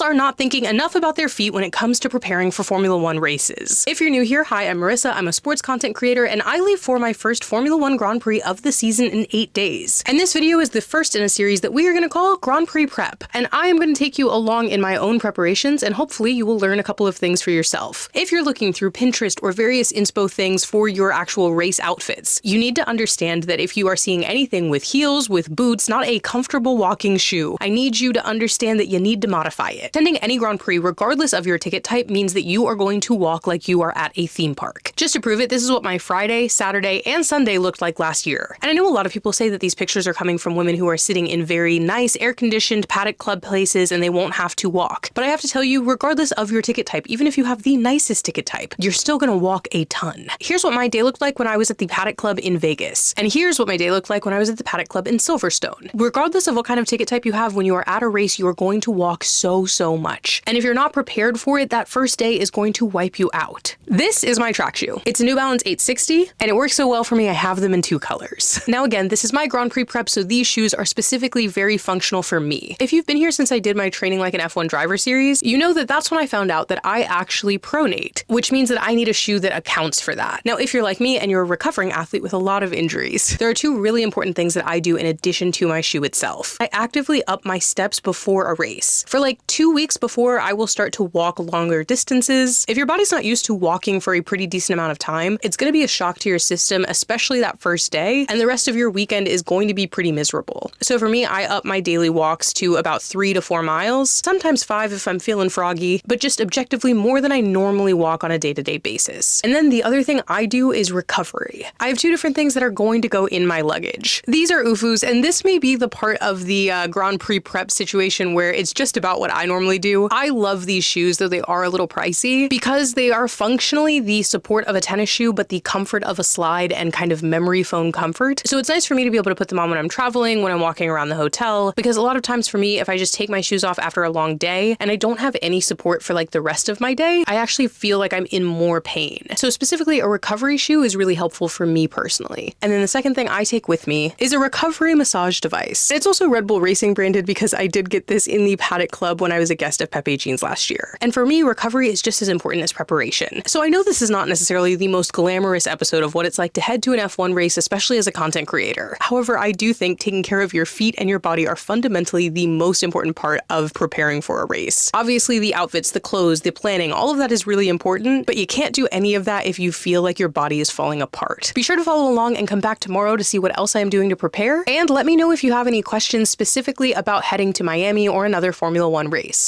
girls are not thinking enough about their feet when it comes to preparing for Formula One races. If you're new here, hi, I'm Marissa. I'm a sports content creator, and I leave for my first Formula One Grand Prix of the season in 8 days. And this video is the first in a series that we are going to call Grand Prix Prep. And I am going to take you along in my own preparations, and hopefully you will learn a couple of things for yourself. If you're looking through Pinterest or various inspo things for your actual race outfits, you need to understand that if you are seeing anything with heels, with boots, not a comfortable walking shoe, I need you to understand that you need to modify it. Attending any Grand Prix, regardless of your ticket type, means that you are going to walk like you are at a theme park. Just to prove it, this is what my Friday, Saturday, and Sunday looked like last year. And I know a lot of people say that these pictures are coming from women who are sitting in very nice, air-conditioned Paddock Club places and they won't have to walk. But I have to tell you, regardless of your ticket type, even if you have the nicest ticket type, you're still gonna walk a ton. Here's what my day looked like when I was at the Paddock Club in Vegas. And here's what my day looked like when I was at the Paddock Club in Silverstone. Regardless of what kind of ticket type you have, when you are at a race, you are going to walk so much. And if you're not prepared for it, that first day is going to wipe you out. This is my track shoe. It's a New Balance 860, and it works so well for me, I have them in 2 colors. Now again, this is my Grand Prix prep, so these shoes are specifically very functional for me. If you've been here since I did my Training Like an F1 Driver series, you know that that's when I found out that I actually pronate, which means that I need a shoe that accounts for that. Now, if you're like me and you're a recovering athlete with a lot of injuries, there are 2 really important things that I do in addition to my shoe itself. I actively up my steps before a race. For like 2 weeks before, I will start to walk longer distances. If your body's not used to walking for a pretty decent amount of time, it's going to be a shock to your system, especially that first day, and the rest of your weekend is going to be pretty miserable. So for me, I up my daily walks to about 3 to 4 miles, sometimes 5 if I'm feeling froggy, but just objectively more than I normally walk on a day-to-day basis. And then the other thing I do is recovery. I have 2 different things that are going to go in my luggage. These are UFUs, and this may be the part of the Grand Prix prep situation where it's just about what I normally do. I love these shoes, though they are a little pricey, because they are functionally the support of a tennis shoe, but the comfort of a slide and kind of memory foam comfort. So it's nice for me to be able to put them on when I'm traveling, when I'm walking around the hotel, because a lot of times for me, if I just take my shoes off after a long day and I don't have any support for like the rest of my day, I actually feel like I'm in more pain. So specifically, a recovery shoe is really helpful for me personally. And then the second thing I take with me is a recovery massage device. It's also Red Bull Racing branded because I did get this in the Paddock Club when I was a guest of Pepe Jeans last year. And for me, recovery is just as important as preparation. So I know this is not necessarily the most glamorous episode of what it's like to head to an F1 race, especially as a content creator. However, I do think taking care of your feet and your body are fundamentally the most important part of preparing for a race. Obviously, the outfits, the clothes, the planning, all of that is really important, but you can't do any of that if you feel like your body is falling apart. Be sure to follow along and come back tomorrow to see what else I am doing to prepare, and let me know if you have any questions specifically about heading to Miami or another Formula One race.